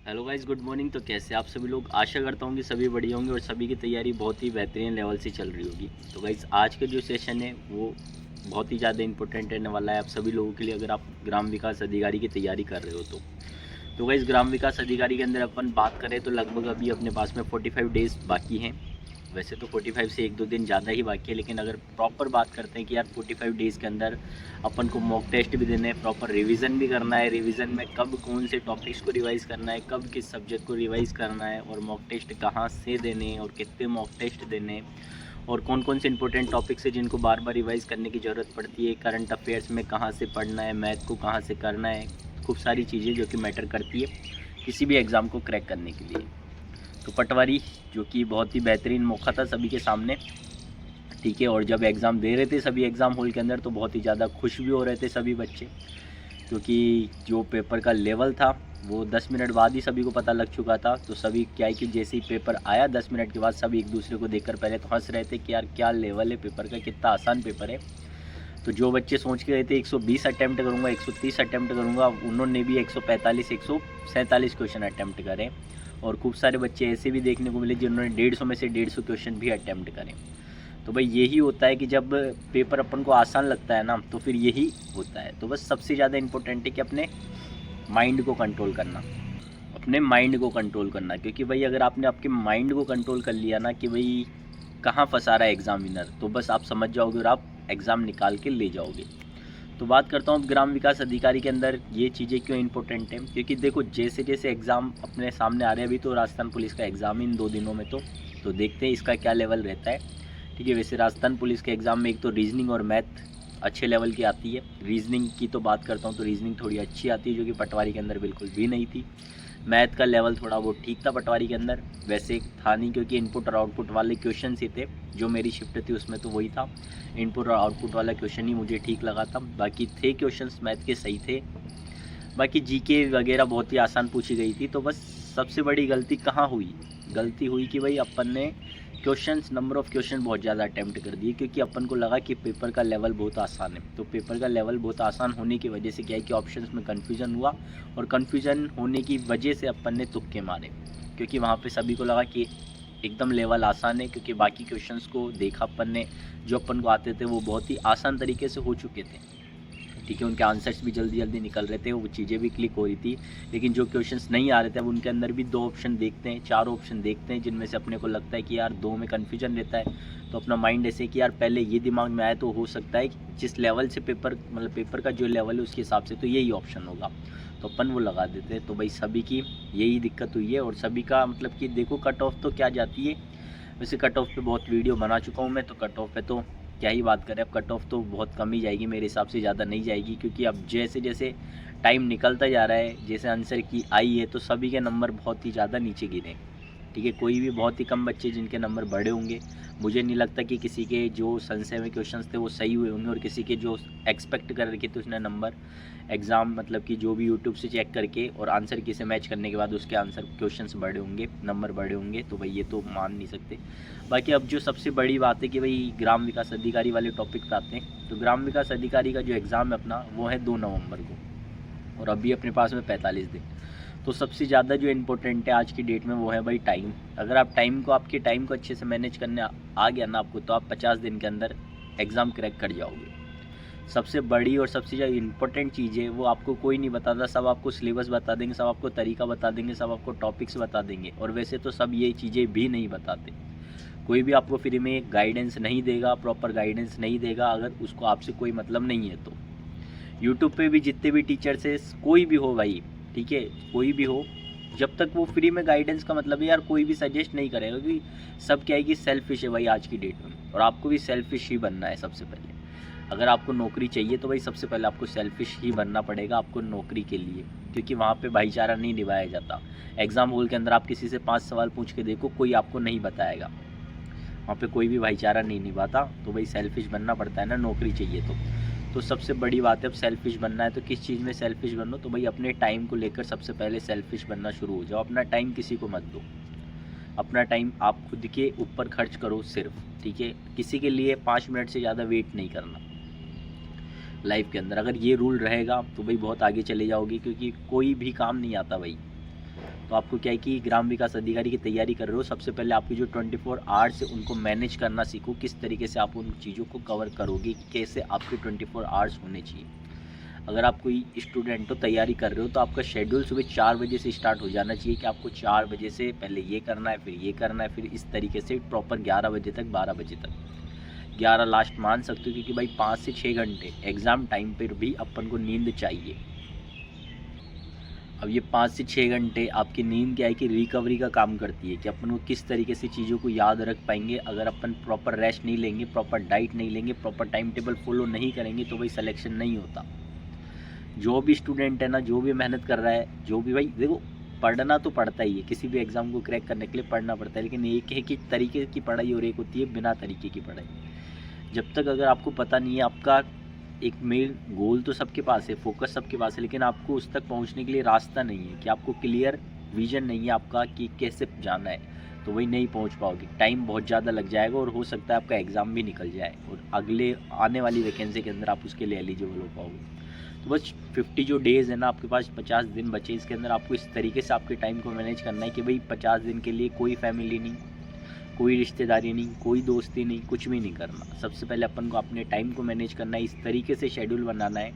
Hello guys, good morning. तो कैसे आप सभी लोग? आशा करता हूँ कि सभी बढ़िया होंगे और सभी की तैयारी बहुत ही बेहतरीन लेवल से चल रही होगी। तो गाइस, आज का जो सेशन है वो बहुत ही ज़्यादा इंपॉर्टेंट रहने वाला है आप सभी लोगों के लिए, अगर आप ग्राम विकास अधिकारी की तैयारी कर रहे हो तो गाइस, ग्राम विकास अधिकारी के अंदर अपन बात करें तो लगभग अभी अपने पास में 45 डेज़ बाकी हैं। वैसे तो 45 से 1-2 दिन ज़्यादा ही बाकी है, लेकिन अगर प्रॉपर बात करते हैं कि यार 45 डेज़ के अंदर अपन को मॉक टेस्ट भी देने हैं, प्रॉपर रिवीजन भी करना है, रिवीजन में कब कौन से टॉपिक्स को रिवाइज़ करना है, कब किस सब्जेक्ट को रिवाइज़ करना है, और मॉक टेस्ट कहाँ से देने हैं और कितने मॉक टेस्ट देने हैं, और कौन कौन से इंपॉर्टेंट टॉपिक्स है जिनको बार बार रिवाइज़ करने की ज़रूरत पड़ती है, करंट अफेयर्स में कहाँ से पढ़ना है, मैथ को कहाँ से करना है, खूब सारी चीज़ें जो कि मैटर करती है किसी भी एग्ज़ाम को क्रैक करने के लिए। तो पटवारी जो कि बहुत ही बेहतरीन मौका था सभी के सामने, ठीक है। और जब एग्ज़ाम दे रहे थे सभी एग्ज़ाम हॉल के अंदर तो बहुत ही ज़्यादा खुश भी हो रहे थे सभी बच्चे, क्योंकि जो पेपर का लेवल था वो 10 मिनट बाद ही सभी को पता लग चुका था। तो सभी क्या है कि जैसे ही पेपर आया 10 मिनट के बाद सभी एक दूसरे को देखकर पहले तो हंस रहे थे कि यार क्या लेवल है पेपर का, कितना आसान पेपर है। तो जो बच्चे सोच के गए थे 120 अटैम्प्ट करूँगा, 130 अटैम्प्ट करूँगा, उन्होंने भी 145 147 क्वेश्चन अटैम्प्ट करे। और खूब सारे बच्चे ऐसे भी देखने को मिले जिन्होंने 150 में से 150 क्वेश्चन भी अटैम्प्ट करें। तो भाई यही होता है कि जब पेपर अपन को आसान लगता है ना तो फिर यही होता है। तो बस सबसे ज़्यादा इम्पोर्टेंट है कि अपने माइंड को कंट्रोल करना, अपने माइंड को कंट्रोल करना, क्योंकि भाई अगर आपने आपके माइंड को कंट्रोल कर लिया ना कि भाई कहाँ फंसा रहा है एग्ज़ामिनर, तो बस आप समझ जाओगे और आप एग्ज़ाम निकाल के ले जाओगे। तो बात करता हूँ ग्राम विकास अधिकारी के अंदर ये चीज़ें क्यों इंपॉर्टेंट हैं, क्योंकि देखो जैसे जैसे एग्ज़ाम अपने सामने आ रहे हैं, अभी तो राजस्थान पुलिस का एग्ज़ाम इन 2 दिनों में तो देखते हैं इसका क्या लेवल रहता है, ठीक है। वैसे राजस्थान पुलिस के एग्ज़ाम में एक तो रीजनिंग और मैथ अच्छे लेवल की आती है। रीजनिंग की तो बात करता हूँ तो रीजनिंग थोड़ी अच्छी आती है जो कि पटवारी के अंदर बिल्कुल भी नहीं थी। मैथ का लेवल थोड़ा वो ठीक था पटवारी के अंदर, वैसे था नहीं क्योंकि इनपुट और आउटपुट वाले क्वेश्चन ही थे। जो मेरी शिफ्ट थी उसमें तो वही था, इनपुट और आउटपुट वाला क्वेश्चन ही मुझे ठीक लगा था। बाकी थे क्वेश्चंस मैथ के सही थे। बाकी जीके वगैरह बहुत ही आसान पूछी गई थी। तो बस सबसे बड़ी गलती कहाँ हुई, गलती हुई कि भाई अपन ने क्वेश्चंस, नंबर ऑफ़ क्वेश्चन बहुत ज़्यादा अटैम्प्ट कर दिए, क्योंकि अपन को लगा कि पेपर का लेवल बहुत आसान है। तो पेपर का लेवल बहुत आसान होने की वजह से क्या है कि ऑप्शंस में कन्फ्यूज़न हुआ, और कन्फ्यूज़न होने की वजह से अपन ने तुक्के मारे, क्योंकि वहाँ पे सभी को लगा कि एकदम लेवल आसान है, क्योंकि बाकी क्वेश्चंस को देखा अपन ने, जो अपन को आते थे वो बहुत ही आसान तरीके से हो चुके थे, ठीक है। उनके आंसर्स भी जल्दी जल्दी निकल रहे थे, वो चीज़ें भी क्लिक हो रही थी। लेकिन जो क्वेश्चंस नहीं आ रहे थे अब उनके अंदर भी 2 ऑप्शन देखते हैं, 4 ऑप्शन देखते हैं, जिनमें से अपने को लगता है कि यार 2 में कन्फ्यूजन रहता है। तो अपना माइंड ऐसे कि यार पहले ये दिमाग में आया तो हो सकता है कि जिस लेवल से पेपर, मतलब पेपर का जो लेवल है उसके हिसाब से तो यही ऑप्शन होगा, तो अपन वो लगा देते हैं। तो भाई सभी की यही दिक्कत हुई है, और सभी का मतलब कि देखो कट ऑफ तो क्या जाती है। वैसे कट ऑफ पे बहुत वीडियो बना चुका हूँ मैं, तो कट ऑफ पे तो क्या ही बात करें। अब कट ऑफ तो बहुत कम ही जाएगी मेरे हिसाब से, ज़्यादा नहीं जाएगी, क्योंकि अब जैसे जैसे टाइम निकलता जा रहा है, जैसे आंसर की आई है तो सभी के नंबर बहुत ही ज़्यादा नीचे गिरे, ठीक है। कोई भी बहुत ही कम बच्चे जिनके नंबर बढ़े होंगे। मुझे नहीं लगता कि किसी के जो संशय में क्वेश्चंस थे वो सही हुए होंगे, और किसी के जो एक्सपेक्ट कर रखे थे उसने नंबर एग्ज़ाम, मतलब कि जो भी यूट्यूब से चेक करके और आंसर की से मैच करने के बाद उसके आंसर क्वेश्चंस बढ़े होंगे, नंबर बढ़े होंगे। तो भाई ये तो मान नहीं सकते। बाकी अब जो सबसे बड़ी बात है कि भाई ग्राम विकास अधिकारी वाले टॉपिक पे आते हैं। तो ग्राम विकास अधिकारी का जो एग्ज़ाम है अपना वो है 2 नवंबर को, और अभी अपने पास में 45 दिन। तो सबसे ज़्यादा जो इम्पोर्टेंट है आज की डेट में वो है भाई टाइम। अगर आप आपके टाइम को अच्छे से मैनेज करने आ गया ना आपको, तो आप 50 दिन के अंदर एग्ज़ाम क्रैक कर जाओगे। सबसे बड़ी और सबसे ज़्यादा इम्पोर्टेंट चीज़ है वो आपको कोई नहीं बताता, सब आपको सिलेबस बता देंगे, सब आपको तरीका बता देंगे, सब आपको टॉपिक्स बता देंगे। और वैसे तो सब ये चीज़ें भी नहीं बताते। कोई भी आपको फ्री में गाइडेंस नहीं देगा, प्रॉपर गाइडेंस नहीं देगा, अगर उसको आपसे कोई मतलब नहीं है तो। यूट्यूब पे भी जितने भी टीचर्स है, कोई भी हो भाई, ठीक है, कोई भी हो, जब तक वो फ्री में गाइडेंस का मतलब है यार कोई भी सजेस्ट नहीं करेगा, क्योंकि सब क्या है कि सेल्फिश है भाई आज की डेट में, और आपको भी सेल्फिश ही बनना है सबसे पहले। अगर आपको नौकरी चाहिए तो भाई सबसे पहले आपको सेल्फिश ही बनना पड़ेगा आपको नौकरी के लिए, क्योंकि वहाँ पे भाईचारा नहीं निभाया जाता। एग्ज़ाम हॉल के अंदर आप किसी से 5 सवाल पूछ के देखो, कोई आपको नहीं बताएगा, वहाँ पे कोई भी भाईचारा नहीं निभाता। तो भाई सेल्फिश बनना पड़ता है ना नौकरी चाहिए तो सबसे बड़ी बात है अब सेल्फिश बनना है तो किस चीज़ में सेल्फिश बनो, तो भाई अपने टाइम को लेकर सबसे पहले सेल्फिश बनना शुरू हो जाओ। अपना टाइम किसी को मत दो, अपना टाइम आप खुद के ऊपर खर्च करो सिर्फ, ठीक है। किसी के लिए 5 मिनट से ज़्यादा वेट नहीं करना लाइफ के अंदर। अगर ये रूल रहेगा तो भाई बहुत आगे चले जाओगे, क्योंकि कोई भी काम नहीं आता भाई, तो आपको क्या है कि ग्राम विकास अधिकारी की तैयारी कर रहे हो, सबसे पहले आपकी जो 24 आवर्स है उनको मैनेज करना सीखो, किस तरीके से आप उन चीज़ों को कवर करोगे, कैसे आपके 24 आवर्स होने चाहिए। अगर आप कोई स्टूडेंट हो, तैयारी कर रहे हो, तो आपका शेड्यूल सुबह 4 बजे से स्टार्ट हो जाना चाहिए कि आपको 4 बजे से पहले ये करना है, फिर ये करना है, फिर इस तरीके से प्रॉपर 11 बजे तक, 12 बजे तक, 11 लास्ट मान सकते हो, क्योंकि भाई 5 से 6 घंटे एग्ज़ाम टाइम पर भी अपन को नींद चाहिए। अब ये 5 से 6 घंटे आपकी नींद क्या है कि रिकवरी का काम करती है, कि अपन को किस तरीके से चीज़ों को याद रख पाएंगे। अगर अपन प्रॉपर रेस्ट नहीं लेंगे, प्रॉपर डाइट नहीं लेंगे, प्रॉपर टाइम टेबल फॉलो नहीं करेंगे, तो भाई सिलेक्शन नहीं होता। जो भी स्टूडेंट है ना, जो भी मेहनत कर रहा है, जो भी, भाई देखो पढ़ना तो पड़ता ही है, किसी भी एग्ज़ाम को क्रैक करने के लिए पढ़ना पड़ता है, लेकिन एक है कि तरीके की पढ़ाई और एक होती है बिना तरीके की पढ़ाई। जब तक अगर आपको पता नहीं है, आपका एक मेन गोल तो सबके पास है, फोकस सबके पास है, लेकिन आपको उस तक पहुंचने के लिए रास्ता नहीं है, कि आपको क्लियर विजन नहीं है आपका कि कैसे जाना है, तो वही नहीं पहुंच पाओगे। टाइम बहुत ज़्यादा लग जाएगा और हो सकता है आपका एग्ज़ाम भी निकल जाए और अगले आने वाली वैकेंसी के अंदर आप उसके लिए एलिजिबल हो पाओगे। तो बस 50 जो डेज़ है ना, आपके पास 50 दिन बचे, इसके अंदर आपको इस तरीके से आपके टाइम को मैनेज करना है कि भाई 50 दिन के लिए कोई फैमिली नहीं, कोई रिश्तेदारी नहीं, कोई दोस्ती नहीं, कुछ भी नहीं करना। सबसे पहले अपन को अपने टाइम को मैनेज करना है, इस तरीके से शेड्यूल बनाना है,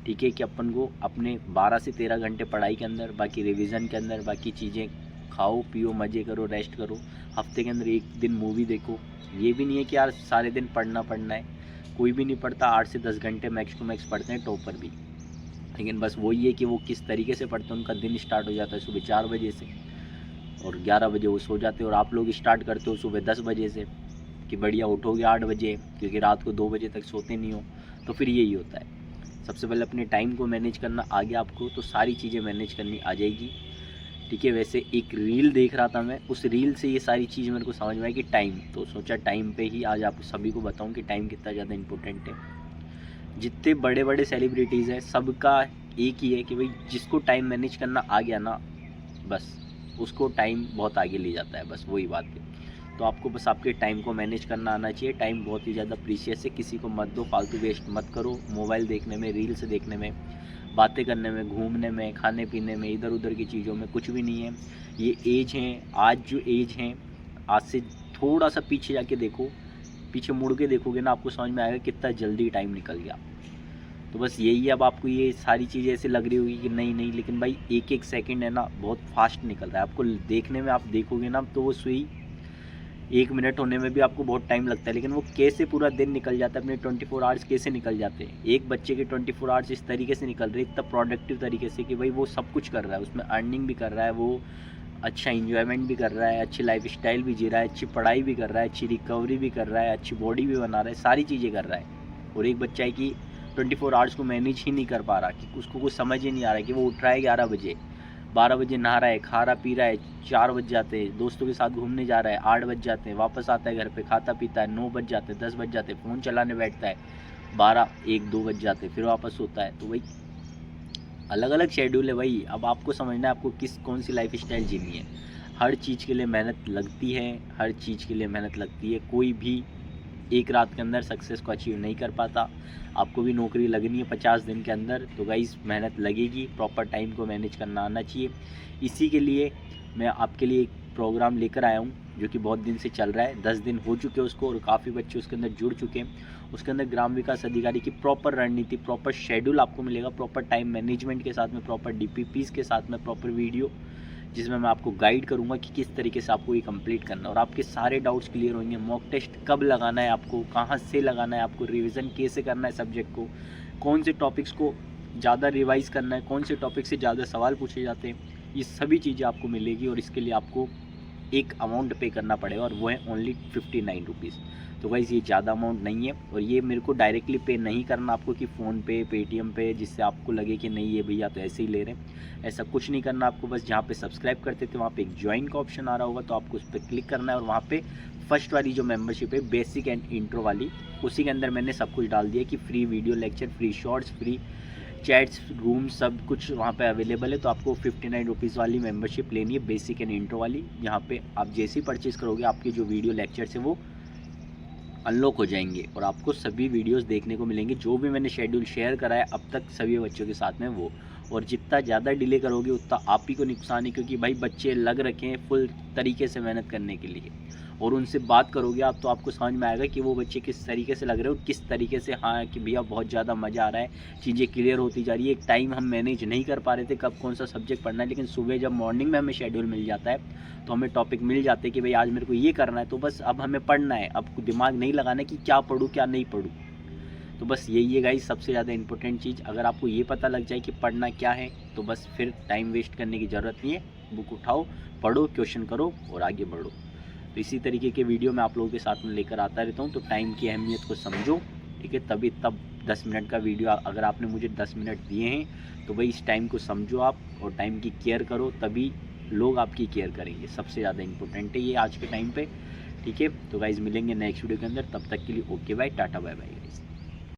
ठीक है, कि अपन को अपने 12 से 13 घंटे पढ़ाई के अंदर, बाकी रिवीजन के अंदर, बाकी चीज़ें खाओ पियो, मज़े करो, रेस्ट करो। हफ्ते के अंदर एक दिन मूवी देखो। ये भी नहीं है कि यार सारे दिन पढ़ना है, कोई भी नहीं पढ़ता, 8 से 10 घंटे मैक्स टू मैक्स पढ़ते हैं टॉपर भी, लेकिन बस वही है कि वो किस तरीके से पढ़ते हैं। उनका दिन स्टार्ट हो जाता है सुबह 4 बजे से और 11 बजे वो सो जाते हैं, और आप लोग स्टार्ट करते हो सुबह 10 बजे से, कि बढ़िया उठोगे 8 बजे, क्योंकि रात को 2 बजे तक सोते नहीं हो। तो फिर यही होता है, सबसे पहले अपने टाइम को मैनेज करना आ गया आपको, तो सारी चीज़ें मैनेज करनी आ जाएगी, ठीक है। वैसे एक रील देख रहा था मैं, उस रील से ये सारी चीज़ मेरे को समझ में आई कि टाइम, तो सोचा टाइम पे ही आज आप सभी को बताऊं कि टाइम कितना ज़्यादा इंपॉर्टेंट है। जितने बड़े बड़े सेलिब्रिटीज़ हैं, सबका एक ही है कि भाई जिसको टाइम मैनेज करना आ गया ना, बस उसको टाइम बहुत आगे ले जाता है, बस वही बात है। तो आपको बस आपके टाइम को मैनेज करना आना चाहिए। टाइम बहुत ही ज़्यादा प्रीशियस है, किसी को मत दो, फालतू वेस्ट मत करो। मोबाइल देखने में, रील्स देखने में, बातें करने में, घूमने में, खाने पीने में, इधर उधर की चीज़ों में कुछ भी नहीं है। ये एज है, आज जो एज है, आज से थोड़ा सा पीछे जाके देखो, पीछे मुड़ के देखोगे ना, आपको समझ में आएगा कितना जल्दी टाइम निकल गया। तो बस यही है। अब आपको ये सारी चीज़ें ऐसे लग रही होगी कि नहीं नहीं, लेकिन भाई एक एक सेकंड है ना बहुत फास्ट निकल रहा है। आपको देखने में, आप देखोगे ना, तो वो सुई 1 मिनट होने में भी आपको बहुत टाइम लगता है, लेकिन वो कैसे पूरा दिन निकल जाता है, अपने 24 आवर्स कैसे निकल जाते हैं। एक बच्चे के 24 आवर्स इस तरीके से निकल रहे हैं, इतना प्रोडक्टिव तरीके से, कि भाई वो सब कुछ कर रहा है, उसमें अर्निंग भी कर रहा है, वो अच्छा इंजॉयमेंट भी कर रहा है, अच्छी लाइफ स्टाइल भी जी रहा है, अच्छी पढ़ाई भी कर रहा है, अच्छी रिकवरी भी कर रहा है, अच्छी बॉडी भी बना रहा है, सारी चीज़ें कर रहा है। और एक बच्चा है कि 24 आवर्स को मैनेज ही नहीं कर पा रहा, कि उसको कुछ समझ ही नहीं आ रहा है कि वो उठ रहा है 11 बजे, 12 बजे नहा रहा है, खा रहा पी रहा है, 4 बज जाते हैं, दोस्तों के साथ घूमने जा रहा है, 8 बज जाते हैं, वापस आता है घर पे, खाता पीता है, 9 बज जाते हैं, 10 बज जाते हैं, फ़ोन चलाने बैठता है, 12, 1, 2 बज जाते हैं, फिर वापस होता है। तो भाई अलग अलग शेड्यूल है भाई। अब आपको समझना है आपको कौन सी लाइफ स्टाइल जीनी है। हर चीज़ के लिए मेहनत लगती है, हर चीज़ के लिए मेहनत लगती है। कोई भी एक रात के अंदर सक्सेस को अचीव नहीं कर पाता। आपको भी नौकरी लगनी है 50 दिन के अंदर, तो गाइस मेहनत लगेगी, प्रॉपर टाइम को मैनेज करना आना चाहिए। इसी के लिए मैं आपके लिए एक प्रोग्राम लेकर आया हूँ, जो कि बहुत दिन से चल रहा है, 10 दिन हो चुके हैं उसको, और काफ़ी बच्चे उसके अंदर जुड़ चुके हैं। उसके अंदर ग्राम विकास अधिकारी की प्रॉपर रणनीति, प्रॉपर शेड्यूल आपको मिलेगा, प्रॉपर टाइम मैनेजमेंट के साथ में, प्रॉपर DPPs के साथ में, प्रॉपर वीडियो, जिसमें मैं आपको गाइड करूंगा कि किस तरीके से आपको ये कंप्लीट करना है, और आपके सारे डाउट्स क्लियर होंगे। मॉक टेस्ट कब लगाना है आपको, कहाँ से लगाना है आपको, रिवीजन कैसे करना है सब्जेक्ट को, कौन से टॉपिक्स को ज़्यादा रिवाइज़ करना है, कौन से टॉपिक से ज़्यादा सवाल पूछे जाते हैं, ये सभी चीज़ें आपको मिलेगी। और इसके लिए आपको एक अमाउंट पे करना पड़ेगा, और वो है ओनली 59 रुपीज़। तो गाइस ये ज़्यादा अमाउंट नहीं है, और ये मेरे को डायरेक्टली पे नहीं करना आपको कि फ़ोन पे, पेटीएम पे, जिससे आपको लगे कि नहीं ये भैया तो ऐसे ही ले रहे हैं। ऐसा कुछ नहीं करना आपको। बस जहाँ पे सब्सक्राइब करते थे वहाँ पे एक ज्वाइन का ऑप्शन आ रहा होगा, तो आपको उस पर क्लिक करना है, और वहाँ पे फर्स्ट वाली जो मेंबरशिप है, बेसिक एंड इंट्रो वाली, उसी के अंदर मैंने सब कुछ डाल दिया कि free video lecture, free shorts, free chats, room, सब कुछ वहाँ पे अवेलेबल है। तो आपको 59 रुपीज़ वाली मेंबरशिप लेनी है, बेसिक एंड इंट्रो वाली। यहाँ पे आप जैसे ही परचेज़ करोगे, आपके जो वीडियो लेक्चर्स है वो अनलॉक हो जाएंगे, और आपको सभी वीडियोस देखने को मिलेंगे। जो भी मैंने शेड्यूल शेयर करा है अब तक सभी बच्चों के साथ में, वो और जितना ज़्यादा डिले करोगे उतना आप ही को नुकसान है, क्योंकि भाई बच्चे लग रखे हैं फुल तरीके से मेहनत करने के लिए, और उनसे बात करोगे आप तो आपको समझ में आएगा कि वो बच्चे किस तरीके से लग रहे हो, किस तरीके से हाँ कि भैया बहुत ज़्यादा मज़ा आ रहा है, चीज़ें क्लियर होती जा रही है। एक टाइम हम मैनेज नहीं कर पा रहे थे कब कौन सा सब्जेक्ट पढ़ना है, लेकिन सुबह जब मॉर्निंग में हमें शेड्यूल मिल जाता है तो हमें टॉपिक मिल जाते हैं कि भाई आज मेरे को ये करना है, तो बस अब हमें पढ़ना है, अब दिमाग नहीं लगाना कि क्या पढ़ूँ क्या नहीं पढ़ूँ। तो बस यही है गाइस सबसे ज़्यादा इंपॉर्टेंट चीज़। अगर आपको ये पता लग जाए कि पढ़ना क्या है तो बस फिर टाइम वेस्ट करने की ज़रूरत नहीं है, बुक उठाओ, पढ़ो, क्वेश्चन करो और आगे बढ़ो। तो इसी तरीके के वीडियो मैं आप लोगों के साथ में लेकर आता रहता हूँ। तो टाइम की अहमियत को समझो, ठीक है। तभी तब 10 मिनट का वीडियो अगर आपने मुझे 10 मिनट दिए हैं तो भाई इस टाइम को समझो आप और टाइम की केयर करो, तभी लोग आपकी केयर करेंगे। सबसे ज़्यादा इंपॉर्टेंट है ये आज के टाइम पे, ठीक है। तो गाइज़ मिलेंगे नेक्स्ट वीडियो के अंदर, तब तक के लिए okay bye, tata bye bye guys.